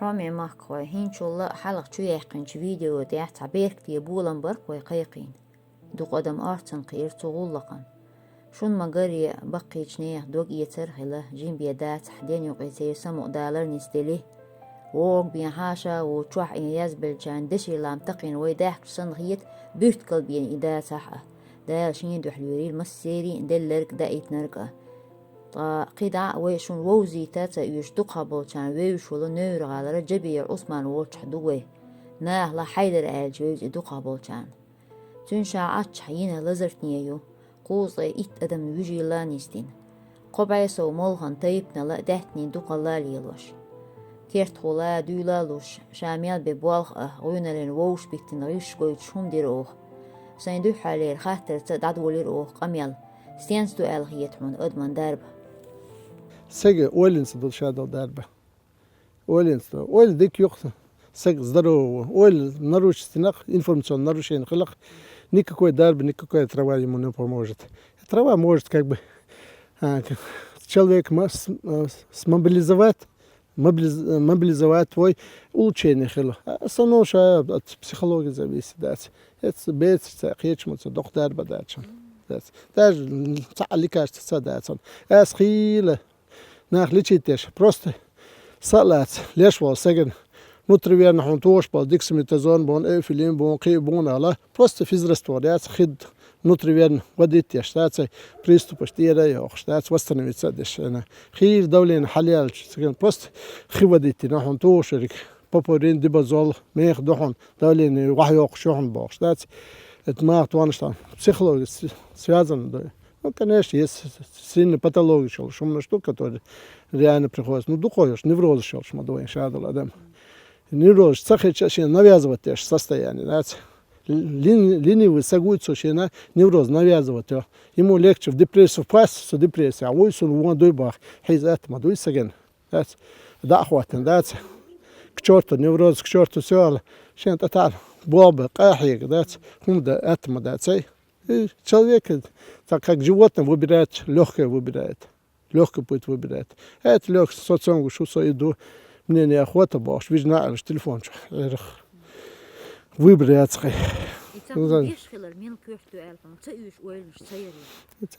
حامي ماكوي هين شو الله حلق شو يحقن شو فيديو ديح تعبير كتير بولن برك ويقيقين دو قدم آرتن قير تغلقن شون مقري بقي جنيه دوق يترخله جين بيدات حدين يقيتي سمو دالر نستليه ووق بين حاشا وتروح إن يزبل جان دشي لام تقين ويداحك صنغيت بيرت قلبين إدا صحة دا شين دو حلوري المسيري دلرك دا إتنرقه طا قيدا ويشون ووزي تاتا يشتقها بولشان ويشولو نور غالر جبير عثمان ووشح دوه ناه لا حيدر عالجوز يدقها بولشان تنشا عاتش حيينه لزرتنييو قوصي إت أدم ويجي لا نيستين قبعي سو مولغن تايبنا لا دهتني دوقا لا ليلوش كيرت خولا دولا لوش شاميال ببوالغ غيونالين ووش بيكتن ريش قويت شوم ديروه سيندو حالير خاطر تدعدولير اوه قميال ستينستو الغيتمون أدمان داربه سجى أولينس دول شادو داربه أولينس أول ديك يوقت سجى زدرو أول نروش استناق إنفورماسيون نروش ينخلق никакой дарбы, никакой трава ему не поможет. Трава может как бы человек мобилизовать твой улучшение хило. Основное, что от психологии зависит. Это бедствие, хечмуться, доктор бадачан. Даже цали кажется садаться. Эсхиле нахличитеш просто салат лешвал сеген. نوتريفير نحن توش بال ديكساميثازون بون افيلين بون قي بون على بروست فيزرستوريات خد نوتريفير وديت يشتات بريستو بشتيرا يوخشتات وستن متصدش انا خير دولين حاليا سكن بروست خي وديت نحن توش ريك بوبورين ديبازول ميخ دحون دولين وحي يوخشون بوخشتات دماغ توانشتان психология связана да. Ну, конечно, есть сильный патология, шумная штука, которая реально приходит. Ну, духовишь, невроз шел, шмадой, шадал, адам. Невроз, цахи чаще навязывать теж состояние, знаете. Ленивый сагуется, что на невроз навязывать. Ему легче в депрессию впасть, что депрессия, а войс он вон дойбах, хейз это, мадуй саген, знаете. Да, хватит, знаете. К черту, невроз, к черту, все, что это так, бобы, кахик, знаете. Хумда, это, знаете. Человек, так как животное, выбирает, легкое выбирает. Легкий путь выбирает. Это легкий социум, что иду. Мне неохота, баш, видишь, на телефон. Выбирает.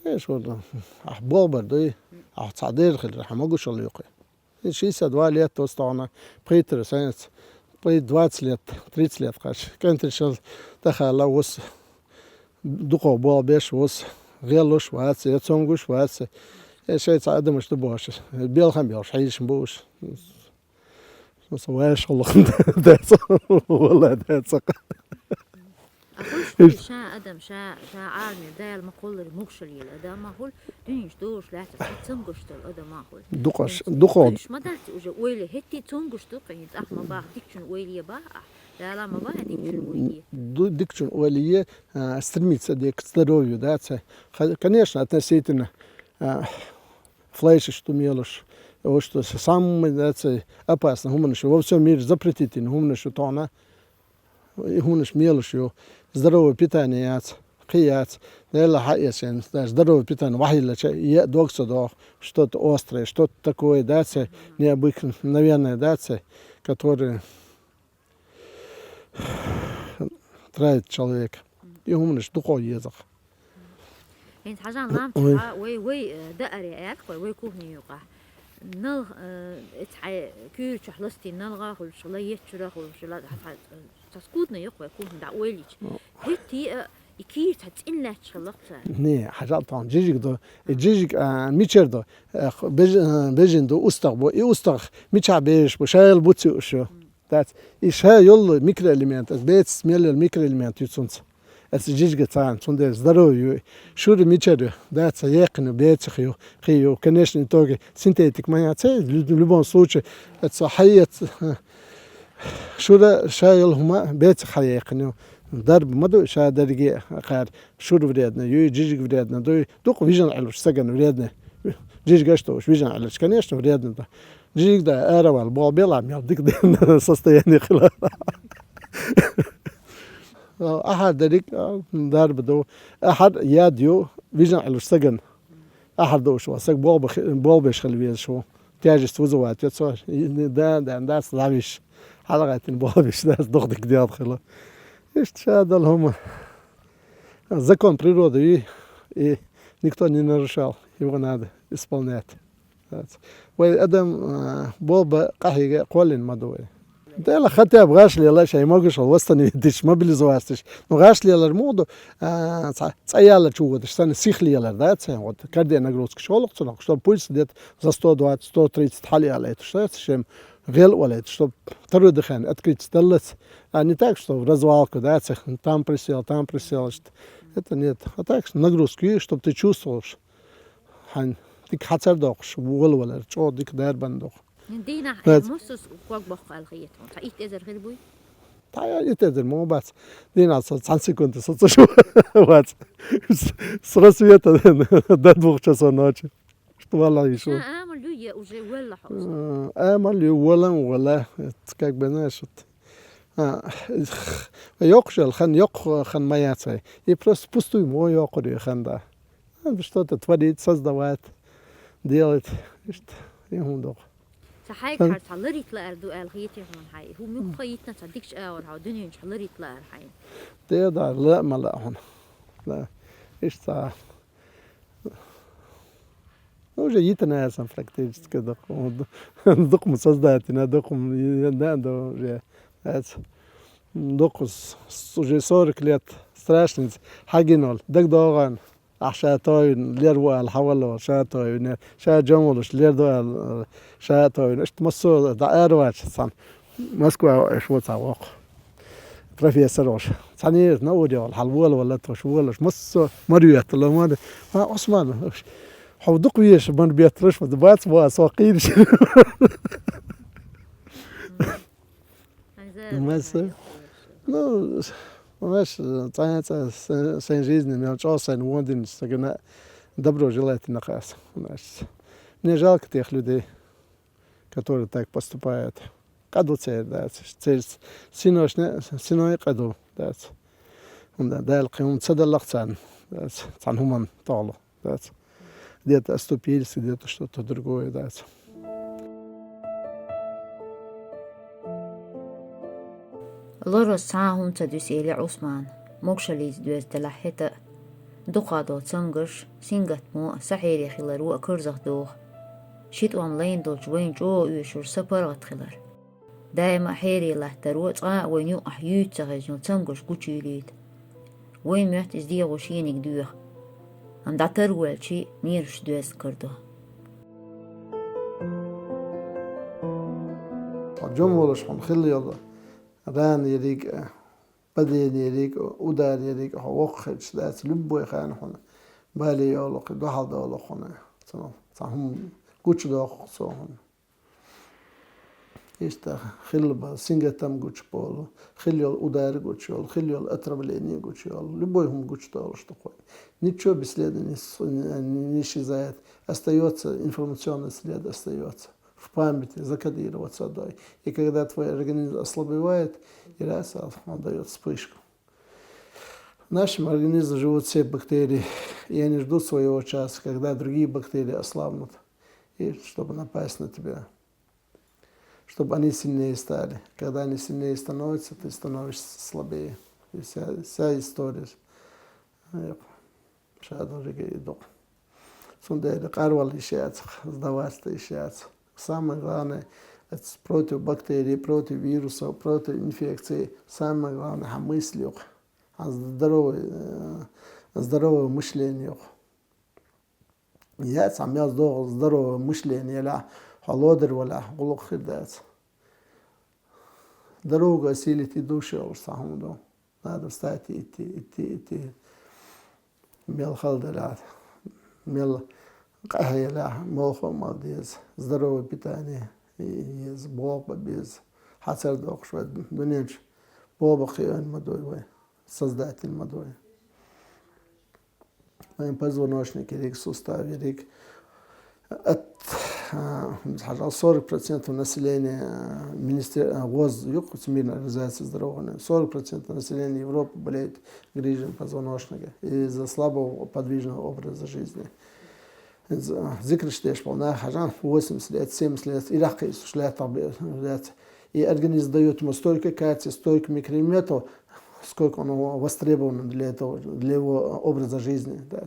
تعيش والله أحباب بردي أحصادير خير حماقو شليقي شيء سدواليات توستانا بيتر ساينس بيت 20 ليت 30 ليت قاش كانت الشل دخل وس دقوا بابش وس غيلوش واتس يتصونغوش واتس شيء صعد مش تبوش بيل خم بيلش حيش مبوش سواش والله والله ده أقول شا أدم شا عالمي ده المقول المقشل الأدم ما هو دنيش دوش لا تنقشت الأدم ما هو دقش ما دارت وجا ويلي هتي تنقشت قيد أحمى باه ديكشن ويلي باه لا ما باه ديكشن ويلي ديكشن ويلي стремится к здоровью, да, конечно, относительно флейша, что мелочь, вот что самое, да, опасно, гуманиш, во всем мире запретительно, гуманиш, то она, гуманиш мелочь, здоровое питание, قياس لا حقيقة здоровое питание вахилла я доксо что-то острое, что-то такое, да, необычное, наверное, да, которое травит человека. И гуманиш духовный язык. انت حاجة لام وي دقري اكبر وي كوهني يقع نل اتحي كير شحلستي نلغا خل شليت شرا خل شلا تسكودنا يقوى كوهن دا ويليج هتي يكير تتين لا شلقت ني حاجات طبعا جيجك دو جيجك ميتشر دو بيجن دو استغبو استغ ميتشا بيش بشايل بوتسي شو دات إيشها يلا ميكرو إليمنت بيت سميل الميكرو إليمنت يتصنص السجيج قطعان صندوق ضروري شو الميتشر ده سيقن بيت خيو كناش نتوقع سينتيتيك ما يعطي لبون صوتش الصحية شو ده شايل هما بيت خيقنو ضرب مدو شا درجة قار شو فريدنا يو جيج فريدنا دوق فيجن علوش سجن فريدنا جيج قشتوش فيجن علوش كناش فريدنا ده جيج ده أروال بابيلا مياديك ده سستياني خلا أحد ذلك ضرب دو أحد ياديو فيجن على السجن أحد دوش وسق بابش خلويه شو тяжесть вызывает. Да, славишь. حلقة بابش ناس ضغط كده خلا. إيش هذا هم закон природы и никто не нарушал. Его надо исполнять. وآدم بوب قحي قول مدوي. ده لا خطأ بغاش لي الله شيء ما قش الوسطني ديش ما بلزواستش. نغاش لي الله الموضوع صيالة شو ده استنى سيخ لي الله ده تسمع كردي أنا قلت كشولق تصنع شو بولس ديت за 120 130 حالي على это что غير ولا чтобы второй дыхание открыть столец, а не так, что в развалку, да, там присел, это нет, а так, что нагрузки, чтобы ты чувствовал, что ты хацар дохш, вол, что ты кдер бандох. دينا موسس وقبخ الغيتهم تعيت إذا غير بوي تعال يتدر مو بس دينا صار سكوند صار شو وات سرسويت ده بوخش صناعة что والله يشوف أعمل ليه وجي ولا حوس أعمل ليه ولا как бы знаешь يقشل خن خن ما يعطي и просто пустую мой يقري خن да что-то творить создавать делать что ему doch صحيح كار تحلري تلاقي دو الغيتي هون هاي هو مو خيتنا تصدقش أول هاو دنيا مش حلري تلاقي هاي تقدر لا ما لا هون لا إيش صار уже jitana sam практически докум создателя, докум уже докус уже 40 лет страшный хагинол догдоган عشاتين ليروا الحوالو شاتين شات جمولش ليردوا شاتين اشت مسو دائرواش سان مسكوا شو تسوق بروفيسوروش ثاني نوديو الحلوال ولا تشوالش مسو مريت لو ما عثمان حوضق ويش من بيترش ودبات واسواقين مثلا ну знаешь цаняться своей жизнью мне очень уверен что я добро желает на вас мне жалко тех людей которые так поступают каду цель да цель синой каду да да القيوم تصدق цан цан هم طالو да где-то оступились, где-то что-то другое дать. لورو ساهم تدوس إلى عثمان موكشليز دوز تلاحيتا دقادو تسنقش سينغت مو سحيري خلارو أكرزخ دوغ شيت واملين دول جوين جو يشور سبرغت خلار دائما حيري لحترو تقا وينيو أحيوت تغيزيون تسنقش قوشيليد وين ميحت ازديغو شينيك دوغ أم دعتر والشي نيرش دوز كردو جمهورش هم خلي يلا ران يريك بدين يريك ودار يريك وقخش داس لبوي خان هنا بالي يولق دوحل دولق هنا هم قوش دوق صوهن إيشتا خلبا سينغتام قوش بولو خليول ودار قوش يول خليول أتربليني قوش يول любой قوش دولش такой ничего бесследно не исчезает остается информационный след остается в памяти закодироваться отдай и когда твой организм ослабевает и раз он дает вспышку в нашем организме живут все бактерии и они ждут своего часа когда другие бактерии ослабнут и чтобы напасть на тебя чтобы они сильнее стали. Когда они сильнее становятся, ты становишься слабее. И вся история. Шаду уже говорит. Сундели карвал ищется, сдаваться ищется. Самое главное, это против бактерий, против вирусов, против инфекций. Самое главное, мысли, здоровое мышление. Я сам здоровое мышление. حاضر ولا قلق خدات دروغ سيلتي دوشة ورصاهم دو هذا استاتي اتي ميل خلدلات ميل قهية لا موخو مالديز здоровое питание из боба без حسر دوخ شوية دنيش боба خيان مدوي создатель модой позвоночник рик сустав рик от 40% населения ВОЗ Всемирная организация здоровья 40% населения Европы болеет грыжей позвоночника из-за слабого подвижного образа жизни. ذكر شتيش بونا حاجة 80 لет 70 лет إلى шлет лет и организм дает ему столько кальция, столько микроэлементов, сколько он востребован для этого, для его образа жизни. Да.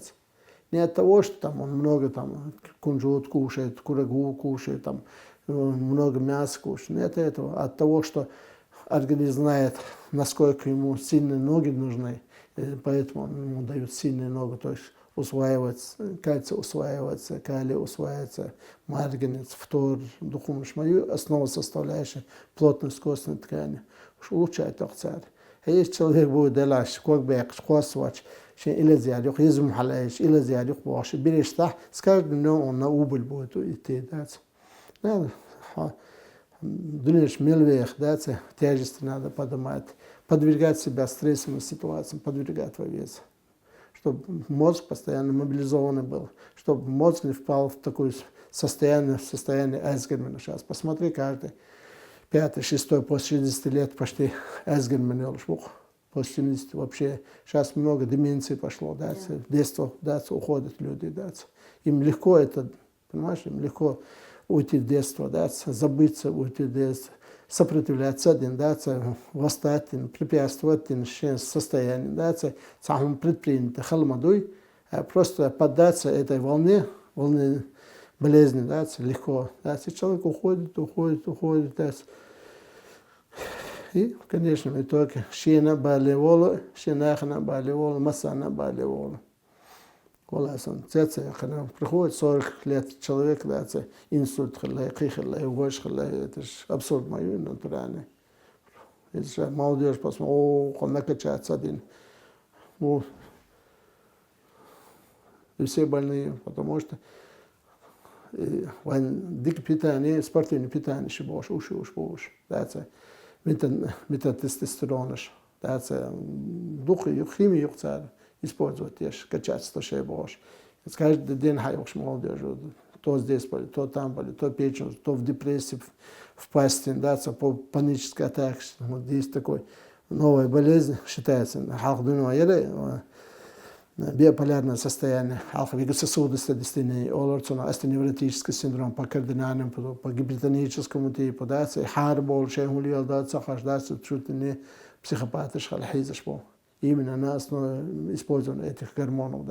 Не от того, что там он много там кунжут кушает, курагу кушает, там много мяса кушает. Не от этого, а от того, что организм знает, насколько ему сильные ноги нужны, поэтому ему дают сильные ноги, то есть усваивается, кальций усваивается, калий усваивается, марганец, фтор, духовный шмаю, основа составляющая плотность костной ткани. Улучшает токцарь. А если человек будет делать, как бы шкосвач, или зиадюх, если мухалаешь, или зиадюх боши, берешь так, с каждым днем он на убыль будет идти. Думаешь, мелвех, тяжести надо поднимать, подвергать себя стрессовым ситуациям, подвергать во вес. Чтобы мозг постоянно мобилизованный был, чтобы мозг не впал в такое состояние Альцгеймера. Сейчас посмотри, каждый 5-6 после 60 лет почти Альцгеймер, после 70 вообще. Сейчас много деменции пошло, в детство уходят люди. Им легко это, понимаешь, им легко уйти в детство, забыться, уйти в детство. Сопротивляться один, восстать, препятствовать состоянию, самым предпринято халмадуй, просто поддаться этой волне болезни, легко. Человек уходит. И в конечном итоге шина балевола, шинахна балевола, масана балевола. Приходит 40 лет человек, инсульт, это же абсурд мою натуральный. Если молодежь посмотрит, он накачается один. И все больные, потому что дикое питание, спортивное питание, уж. Метатестостерон, дух и химию использовать, качаться, то что бош. Каждый день хайваш молодежь, то здесь болит, то там болит, то печень, то в депрессии впасть, по панической атаке. Вот здесь такой новая болезнь считается. Биополярное состояние, вегососудистое дистения, остеоневротический синдром по кардинальному, по гипертоническому типу, харбол, шейхулиал, чуть ли не психопаты, шхалхизашбол. Именно на основе использования этих гормонов.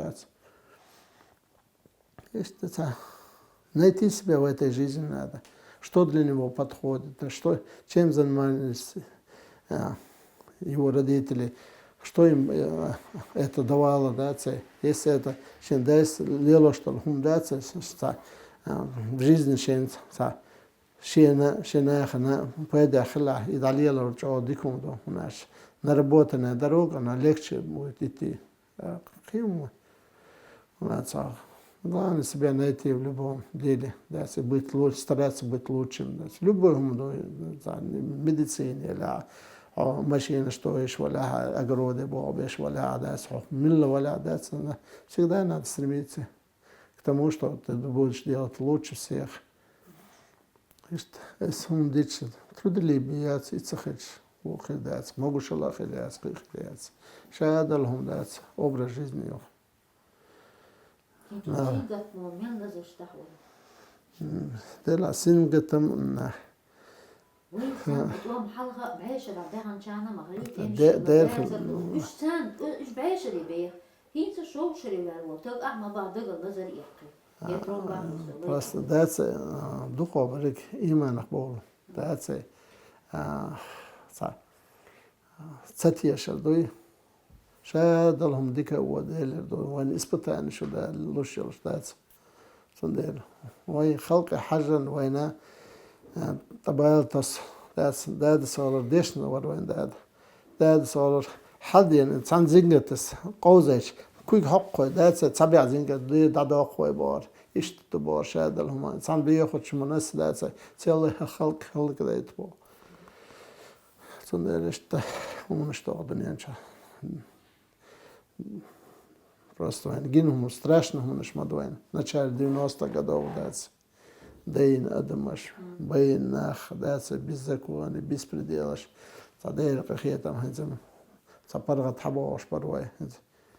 Найти себя в этой жизни надо. Что для него подходит, чем занимались его родители, что им это давало, если это в жизни шена поедахла и далее дикум наш. Наработанная дорога, она легче будет идти. Главное себя найти в любом деле, быть лучше, стараться быть лучшим. В любом медицине, машина, что ешь, огороды, бобешь, милла, всегда надо стремиться к тому, что ты будешь делать лучше всех. Трудолюбие, могу шалах шадалхум образ жизни. Дела сингатам на просто духовник иманах Богу, цатьешер дуй шадалхум дика уаделер дуй ван испытание сюда лучше штатс сондер вай халка хажан вайна табалтас дад солар дешна варвайн дад солар حدين إنسان زينجتس قوزش كويك حقه ده تبع زينجت ده داخوي بار إيش تبار شاد لهم إنسان بياخد شو مناس ده تيالله خلق ده يتبو صندوق إشته ومشتاق الدنيا شا просто гинум страшно мунаш мадвайн начале 90-х годов дайн адамаш байнах беззаконие беспределаш тадер какие там ханзам сапаргат хабош парвай